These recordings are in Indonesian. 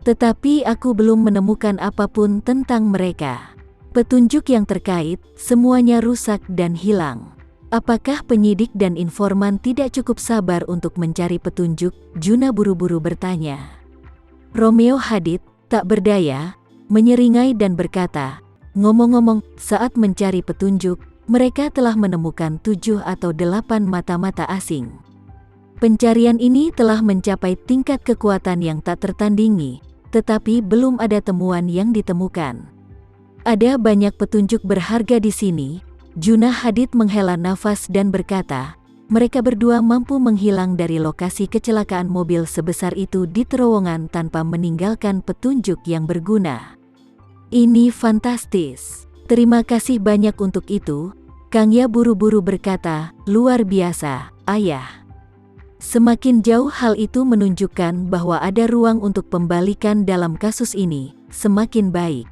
Tetapi aku belum menemukan apapun tentang mereka. Petunjuk yang terkait, semuanya rusak dan hilang. Apakah penyidik dan informan tidak cukup sabar untuk mencari petunjuk? Juna buru-buru bertanya. Romeo Hadid, tak berdaya, menyeringai dan berkata, ngomong-ngomong, saat mencari petunjuk, mereka telah menemukan 7 atau 8 mata-mata asing. Pencarian ini telah mencapai tingkat kekuatan yang tak tertandingi, tetapi belum ada temuan yang ditemukan. Ada banyak petunjuk berharga di sini. Juna Hadid menghela nafas dan berkata, mereka berdua mampu menghilang dari lokasi kecelakaan mobil sebesar itu di terowongan tanpa meninggalkan petunjuk yang berguna. Ini fantastis. Terima kasih banyak untuk itu. Kangya buru-buru berkata, luar biasa, ayah. Semakin jauh hal itu menunjukkan bahwa ada ruang untuk pembalikan dalam kasus ini, semakin baik.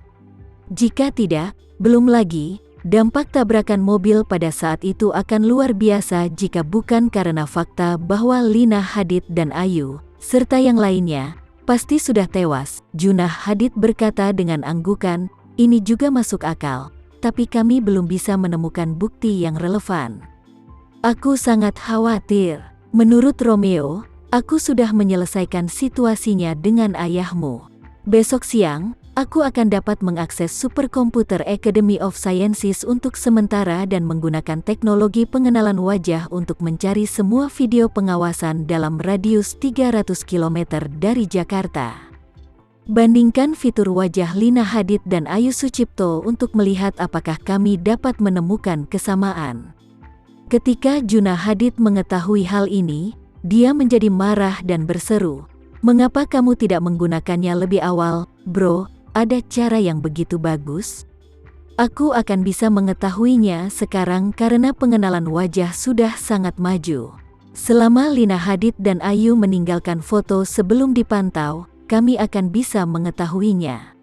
Jika tidak, belum lagi, dampak tabrakan mobil pada saat itu akan luar biasa jika bukan karena fakta bahwa Lina Hadid dan Ayu, serta yang lainnya, pasti sudah tewas. Juna Hadid berkata dengan anggukan, ini juga masuk akal, tapi kami belum bisa menemukan bukti yang relevan. Aku sangat khawatir. Menurut Romeo, aku sudah menyelesaikan situasinya dengan ayahmu. Besok siang, aku akan dapat mengakses superkomputer Academy of Sciences untuk sementara dan menggunakan teknologi pengenalan wajah untuk mencari semua video pengawasan dalam radius 300 km dari Jakarta. Bandingkan fitur wajah Lina Hadid dan Ayu Sucipto untuk melihat apakah kami dapat menemukan kesamaan. Ketika Juna Hadid mengetahui hal ini, dia menjadi marah dan berseru, mengapa kamu tidak menggunakannya lebih awal, bro? Ada cara yang begitu bagus? Aku akan bisa mengetahuinya sekarang karena pengenalan wajah sudah sangat maju. Selama Lina Hadid dan Ayu meninggalkan foto sebelum dipantau, kami akan bisa mengetahuinya.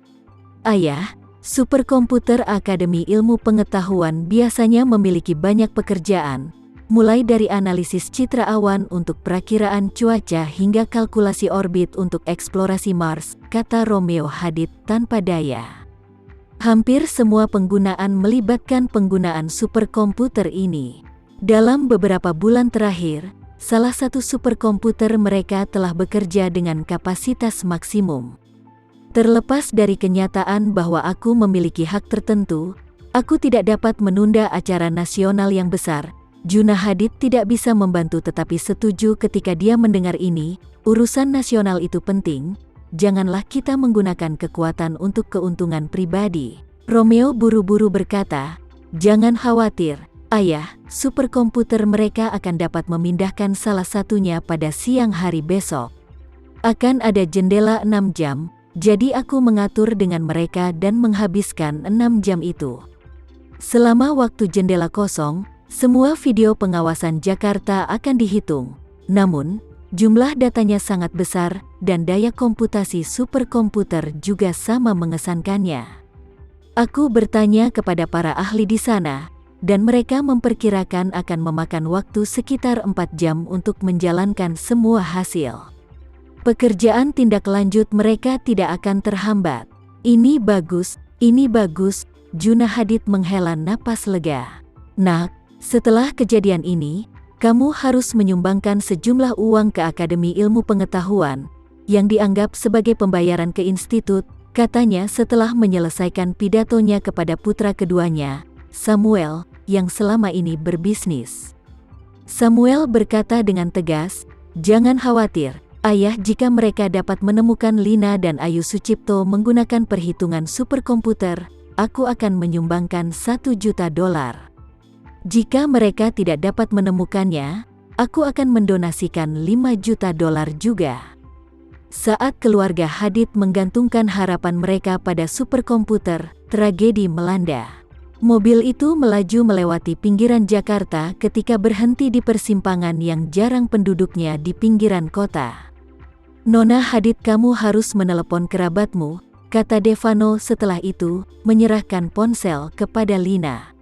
Ayah, superkomputer Akademi Ilmu Pengetahuan biasanya memiliki banyak pekerjaan, mulai dari analisis citra awan untuk perakiraan cuaca hingga kalkulasi orbit untuk eksplorasi Mars, kata Romeo Hadid tanpa daya. Hampir semua penggunaan melibatkan penggunaan superkomputer ini. Dalam beberapa bulan terakhir, salah satu superkomputer mereka telah bekerja dengan kapasitas maksimum. Terlepas dari kenyataan bahwa aku memiliki hak tertentu, aku tidak dapat menunda acara nasional yang besar. Juna Hadid tidak bisa membantu tetapi setuju ketika dia mendengar ini, urusan nasional itu penting, janganlah kita menggunakan kekuatan untuk keuntungan pribadi. Romeo buru-buru berkata, jangan khawatir, ayah, superkomputer mereka akan dapat memindahkan salah satunya pada siang hari besok. Akan ada jendela 6 jam, jadi aku mengatur dengan mereka dan menghabiskan 6 jam itu. Selama waktu jendela kosong, semua video pengawasan Jakarta akan dihitung. Namun, jumlah datanya sangat besar dan daya komputasi superkomputer juga sama mengesankannya. Aku bertanya kepada para ahli di sana, dan mereka memperkirakan akan memakan waktu sekitar 4 jam untuk menjalankan semua hasil. Pekerjaan tindak lanjut mereka tidak akan terhambat. Ini bagus, Juna Hadid menghela napas lega. Nak, setelah kejadian ini, kamu harus menyumbangkan sejumlah uang ke Akademi Ilmu Pengetahuan, yang dianggap sebagai pembayaran ke institut, katanya setelah menyelesaikan pidatonya kepada putra keduanya, Samuel, yang selama ini berbisnis. Samuel berkata dengan tegas, jangan khawatir, ayah, jika mereka dapat menemukan Lina dan Ayu Sucipto menggunakan perhitungan superkomputer, aku akan menyumbangkan $1 juta. Jika mereka tidak dapat menemukannya, aku akan mendonasikan $5 juta juga. Saat keluarga Hadid menggantungkan harapan mereka pada superkomputer, tragedi melanda. Mobil itu melaju melewati pinggiran Jakarta ketika berhenti di persimpangan yang jarang penduduknya di pinggiran kota. Nona Hadid, kamu harus menelepon kerabatmu, kata Devano setelah itu, menyerahkan ponsel kepada Lina.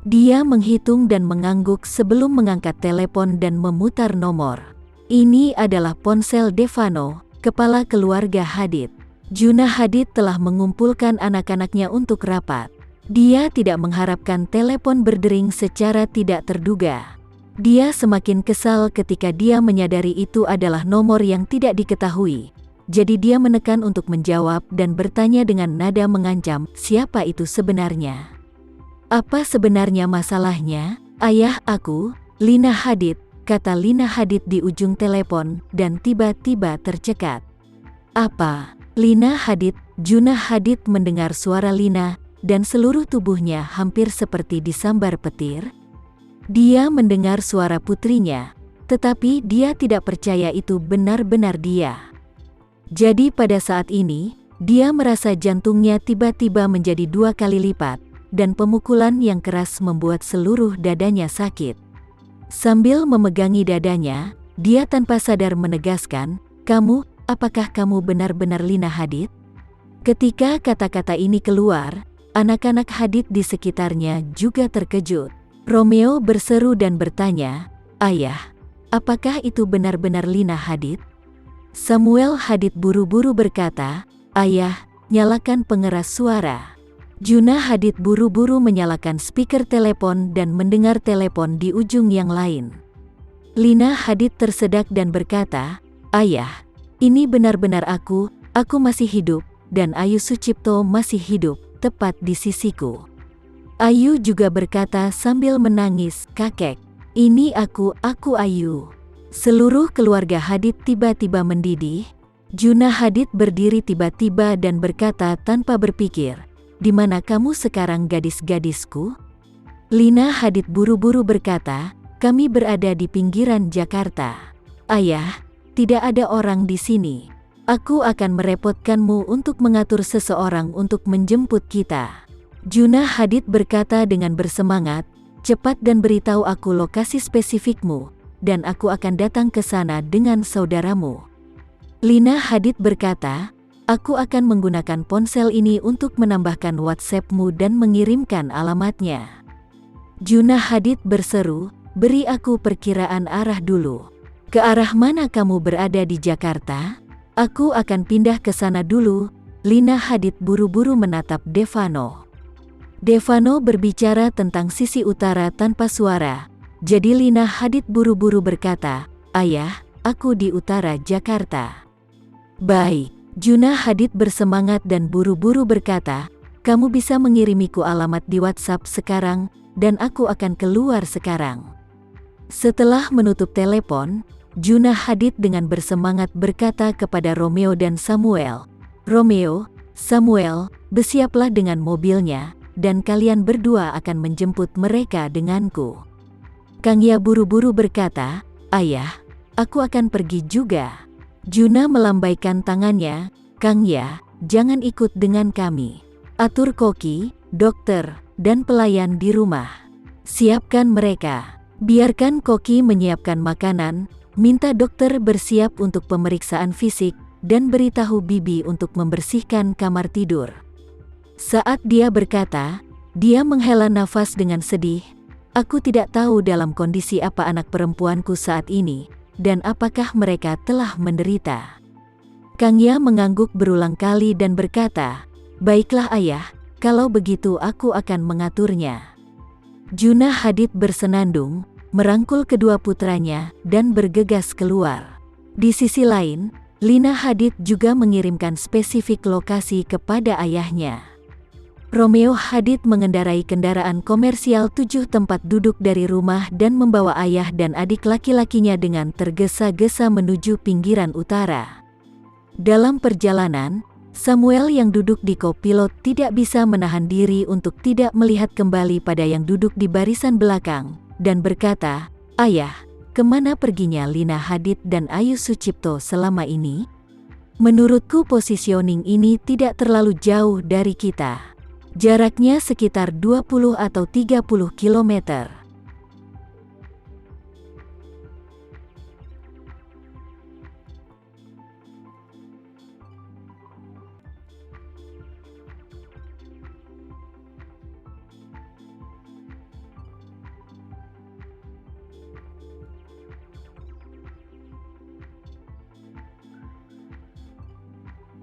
Dia menghitung dan mengangguk sebelum mengangkat telepon dan memutar nomor. Ini adalah ponsel Devano, kepala keluarga Hadid. Juna Hadid telah mengumpulkan anak-anaknya untuk rapat. Dia tidak mengharapkan telepon berdering secara tidak terduga. Dia semakin kesal ketika dia menyadari itu adalah nomor yang tidak diketahui. Jadi dia menekan untuk menjawab dan bertanya dengan nada mengancam, siapa itu sebenarnya? Apa sebenarnya masalahnya? Ayah aku, Lina Hadid, kata Lina Hadid di ujung telepon dan tiba-tiba tercekat. Apa? Lina Hadid, Juna Hadid mendengar suara Lina dan seluruh tubuhnya hampir seperti disambar petir. Dia mendengar suara putrinya, tetapi dia tidak percaya itu benar-benar dia. Jadi pada saat ini, dia merasa jantungnya tiba-tiba menjadi 2 kali lipat, dan pemukulan yang keras membuat seluruh dadanya sakit. Sambil memegangi dadanya, dia tanpa sadar menegaskan, "Kamu, apakah kamu benar-benar Lina Hadid?" Ketika kata-kata ini keluar, anak-anak Hadid di sekitarnya juga terkejut. Romeo berseru dan bertanya, "Ayah, apakah itu benar-benar Lina Hadid?" Samuel Hadid buru-buru berkata, "Ayah, nyalakan pengeras suara." Juna Hadid buru-buru menyalakan speaker telepon dan mendengar telepon di ujung yang lain. Lina Hadid tersedak dan berkata, "Ayah, ini benar-benar aku masih hidup, dan Ayu Sucipto masih hidup, tepat di sisiku." Ayu juga berkata sambil menangis, "Kakek, ini aku Ayu." Seluruh keluarga Hadid tiba-tiba mendidih. Juna Hadid berdiri tiba-tiba dan berkata tanpa berpikir, "Di mana kamu sekarang gadis-gadisku?" Lina Hadid buru-buru berkata, "Kami berada di pinggiran Jakarta." "Ayah, tidak ada orang di sini. Aku akan merepotkanmu untuk mengatur seseorang untuk menjemput kita." Juna Hadid berkata dengan bersemangat, "Cepat dan beritahu aku lokasi spesifikmu, dan aku akan datang ke sana dengan saudaramu." Lina Hadid berkata, "Aku akan menggunakan ponsel ini untuk menambahkan WhatsAppmu dan mengirimkan alamatnya." Juna Hadid berseru, "Beri aku perkiraan arah dulu. Ke arah mana kamu berada di Jakarta? Aku akan pindah ke sana dulu." Lina Hadid buru-buru menatap Devano. Devano berbicara tentang sisi utara tanpa suara. Jadi Lina Hadid buru-buru berkata, "Ayah, aku di utara Jakarta." "Baik." Juna Hadid bersemangat dan buru-buru berkata, "Kamu bisa mengirimiku alamat di WhatsApp sekarang, dan aku akan keluar sekarang." Setelah menutup telepon, Juna Hadid dengan bersemangat berkata kepada Romeo dan Samuel, "Romeo, Samuel, bersiaplah dengan mobilnya, dan kalian berdua akan menjemput mereka denganku." Kangya buru-buru berkata, "Ayah, aku akan pergi juga." Juna melambaikan tangannya, "Kangya, jangan ikut dengan kami. Atur koki, dokter, dan pelayan di rumah. Siapkan mereka. Biarkan koki menyiapkan makanan, minta dokter bersiap untuk pemeriksaan fisik, dan beritahu bibi untuk membersihkan kamar tidur." Saat dia berkata, dia menghela nafas dengan sedih. "Aku tidak tahu dalam kondisi apa anak perempuanku saat ini, dan apakah mereka telah menderita." Kangya mengangguk berulang kali dan berkata, "Baiklah ayah, kalau begitu aku akan mengaturnya." Juna Hadid bersenandung, merangkul kedua putranya, dan bergegas keluar. Di sisi lain, Lina Hadid juga mengirimkan spesifik lokasi kepada ayahnya. Romeo Hadid mengendarai kendaraan komersial 7 tempat duduk dari rumah dan membawa ayah dan adik laki-lakinya dengan tergesa-gesa menuju pinggiran utara. Dalam perjalanan, Samuel yang duduk di kopilot tidak bisa menahan diri untuk tidak melihat kembali pada yang duduk di barisan belakang, dan berkata, "Ayah, kemana perginya Lina Hadid dan Ayu Sucipto selama ini? Menurutku positioning ini tidak terlalu jauh dari kita. Jaraknya sekitar 20 atau 30 kilometer."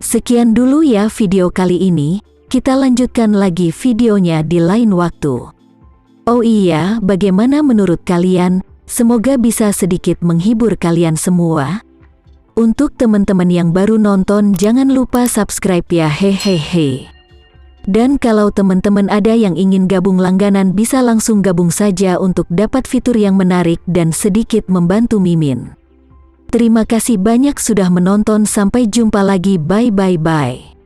Sekian dulu ya video kali ini, kita lanjutkan lagi videonya di lain waktu. Oh iya, bagaimana menurut kalian? Semoga bisa sedikit menghibur kalian semua. Untuk teman-teman yang baru nonton, jangan lupa subscribe ya, hehehe. Dan kalau teman-teman ada yang ingin gabung langganan, bisa langsung gabung saja untuk dapat fitur yang menarik dan sedikit membantu Mimin. Terima kasih banyak sudah menonton, sampai jumpa lagi, bye.